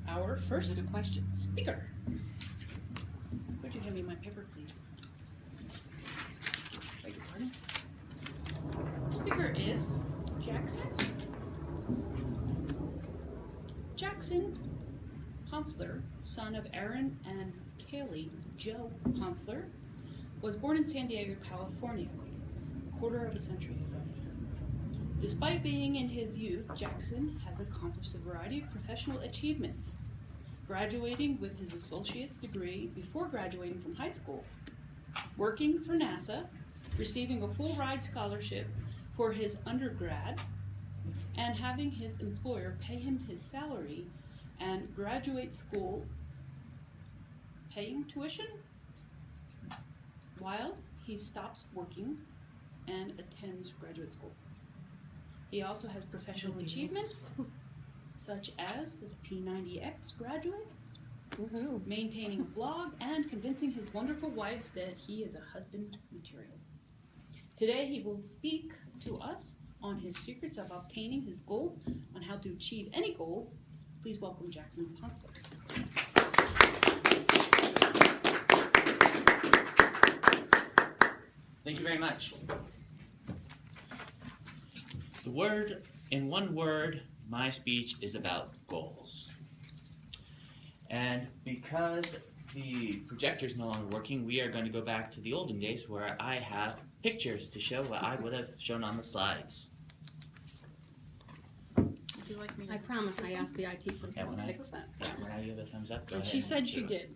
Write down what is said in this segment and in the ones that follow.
our first question speaker. Would you hand me my paper, please? Beg your pardon? Speaker is Jackson. Jackson Ponsler, son of Aaron and Kaylee Joe Ponsler, was born in San Diego, California, a quarter of a century ago. Despite being in his youth, Jackson has accomplished a variety of professional achievements, graduating with his associate's degree before graduating from high school, working for NASA, receiving a full ride scholarship for his undergrad, and having his employer pay him his salary and graduate school paying tuition while he stops working and attends graduate school. He also has professional achievements such as the P90X graduate, maintaining a blog, and convincing his wonderful wife that he is a husband material. Today he will speak to us on his secrets of obtaining his goals, on how to achieve any goal. Please welcome Jackson Ponsler. Thank you very much. In one word, my speech is about goals. And because the projector is no longer working, we are going to go back to the olden days where I have pictures to show what I would have shown on the slides. Would you like me to... I promise I asked the IT person to fix that. Yeah, when I give a thumbs up, go And ahead. she said she did.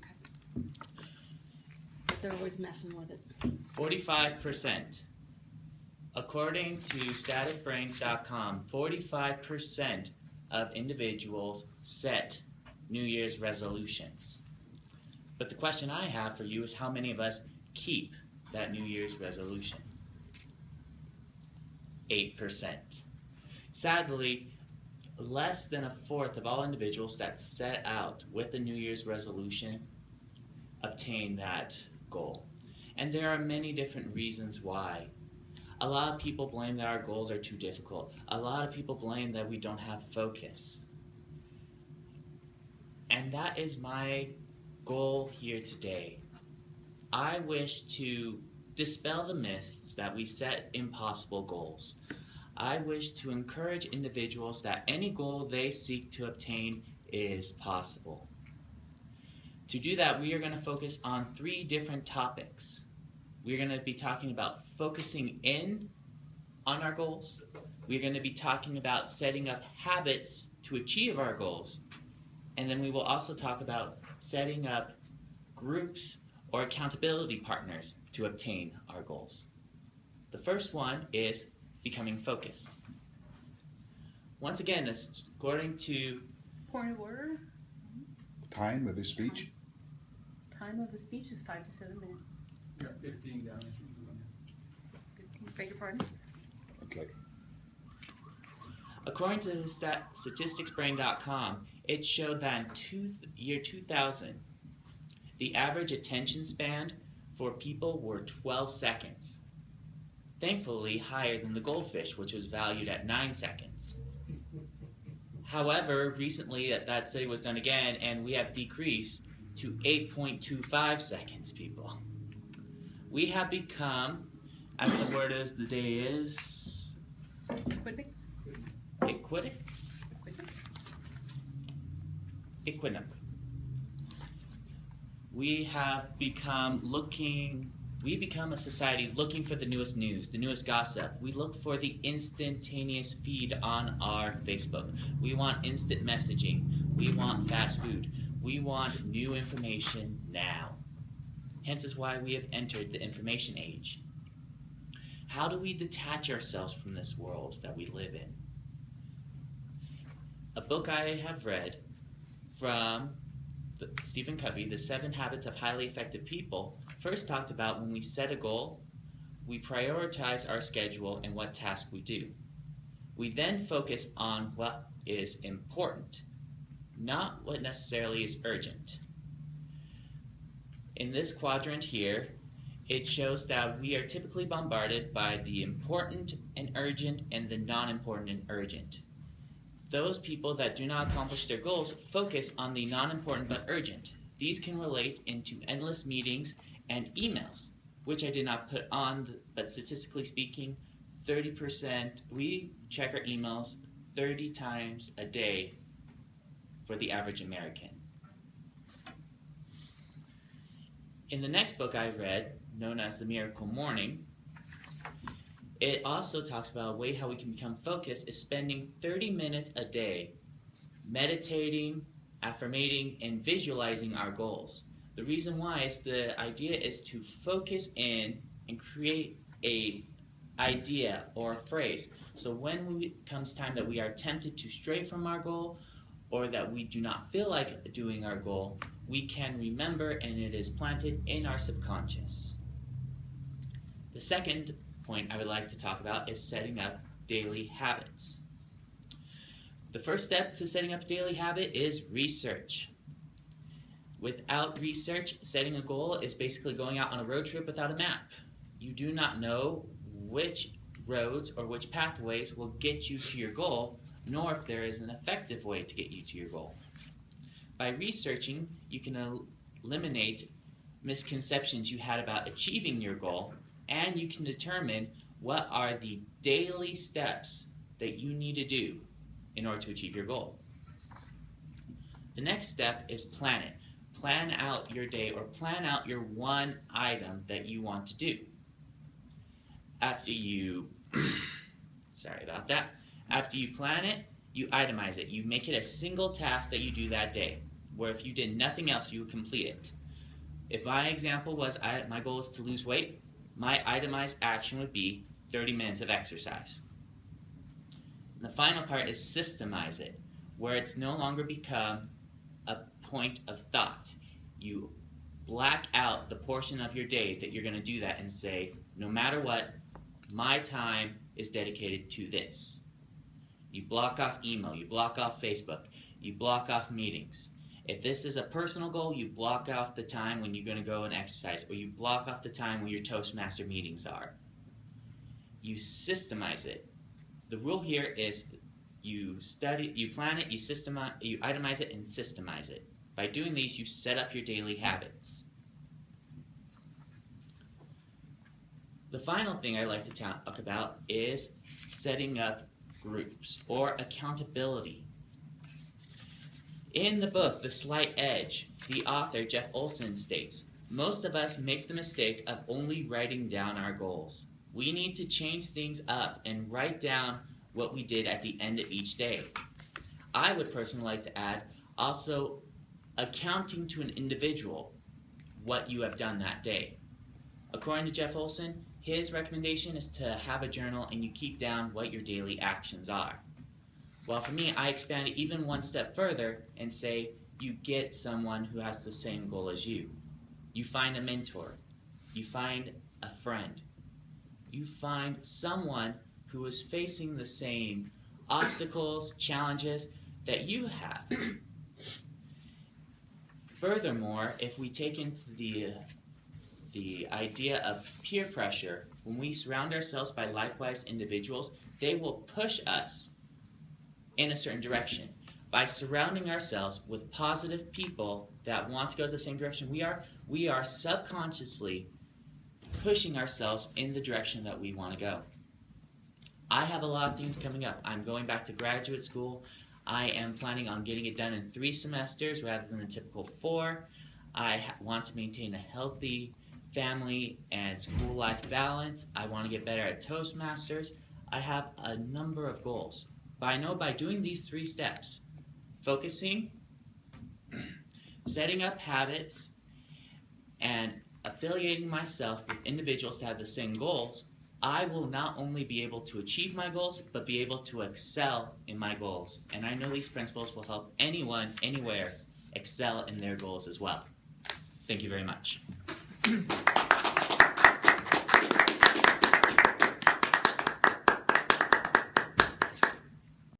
They're always messing with it. 45%. According to staticbrains.com, 45% of individuals set New Year's resolutions. But the question I have for you is, how many of us keep that New Year's resolution? 8%. Sadly, less than a fourth of all individuals that set out with a New Year's resolution obtain that goal. And there are many different reasons why. A lot of people blame that our goals are too difficult. A lot of people blame that we don't have focus. And that is my goal here today. I wish to dispel the myths that we set impossible goals. I wish to encourage individuals that any goal they seek to obtain is possible. To do that, we are going to focus on 3 different topics. We're going to be talking about focusing in on our goals. We're going to be talking about setting up habits to achieve our goals. And then we will also talk about setting up groups or accountability partners to obtain our goals. The first one is becoming focused. Once again, according to... Point of order. Time of his speech? Time of the speech is 5 to 7 minutes. Yeah, 15 down. 15. Beg your pardon? Okay. According to statisticsbrain.com, it showed that in year 2000, the average attention span for people were 12 seconds. Thankfully, higher than the goldfish, which was valued at 9 seconds. However, recently that study was done again, and we have decreased to 8.25 seconds, people. We have become, as the word of the day is... Equinum. We become a society looking for the newest news, the newest gossip. We look for the instantaneous feed on our Facebook. We want instant messaging. We want fast food. We want new information now. Hence is why we have entered the information age. How do we detach ourselves from this world that we live in? A book I have read from Stephen Covey, The 7 Habits of Highly Effective People, first talked about when we set a goal, we prioritize our schedule and what task we do. We then focus on what is important, not what necessarily is urgent. In this quadrant here, it shows that we are typically bombarded by the important and urgent and the non-important and urgent. Those people that do not accomplish their goals focus on the non-important but urgent. These can relate into endless meetings and emails, which I did not put on, but statistically speaking, 30%, we check our emails 30 times a day for the average American. In the next book I read, known as The Miracle Morning, it also talks about a way how we can become focused is spending 30 minutes a day meditating, affirmating, and visualizing our goals. The reason why is the idea is to focus in and create a idea or a phrase. So when it comes time that we are tempted to stray from our goal or that we do not feel like doing our goal, we can remember and it is planted in our subconscious. The second point I would like to talk about is setting up daily habits. The first step to setting up a daily habit is research. Without research, setting a goal is basically going out on a road trip without a map. You do not know which roads or which pathways will get you to your goal, nor if there is an effective way to get you to your goal. By researching, you can eliminate misconceptions you had about achieving your goal, and you can determine what are the daily steps that you need to do in order to achieve your goal. The next step is plan it. Plan out your day or plan out your one item that you want to do. After you, after you plan it, you itemize it. You make it a single task that you do that day, where if you did nothing else, you would complete it. If my example was my goal is to lose weight, my itemized action would be 30 minutes of exercise. And the final part is systemize it, where it's no longer become a point of thought. You black out the portion of your day that you're going to do that and say, no matter what, my time is dedicated to this. You block off email, you block off Facebook, you block off meetings. If this is a personal goal, you block off the time when you're going to go and exercise, or you block off the time when your ToastMaster meetings are. You systemize it. The rule here is you study, you plan it, you itemize it, and systemize it. By doing these, you set up your daily habits. The final thing I'd like to talk about is setting up groups or accountability. In the book, The Slight Edge, the author, Jeff Olson, states, most of us make the mistake of only writing down our goals. We need to change things up and write down what we did at the end of each day. I would personally like to add also accounting to an individual what you have done that day. According to Jeff Olson, his recommendation is to have a journal and you keep down what your daily actions are. Well, for me, I expand it even one step further and say you get someone who has the same goal as you. You find a mentor. You find a friend. You find someone who is facing the same obstacles, challenges that you have. Furthermore, if we take into the idea of peer pressure, when we surround ourselves by likewise individuals, they will push us in a certain direction. By surrounding ourselves with positive people that want to go the same direction we are subconsciously pushing ourselves in the direction that we want to go. I have a lot of things coming up. I'm going back to graduate school. I am planning on getting it done in 3 semesters rather than the typical 4. I want to maintain a healthy family and school life balance. I want to get better at ToastMasters. I have a number of goals. But I know by doing these 3 steps, focusing, setting up habits, and affiliating myself with individuals that have the same goals, I will not only be able to achieve my goals, but be able to excel in my goals. And I know these principles will help anyone, anywhere, excel in their goals as well. Thank you very much.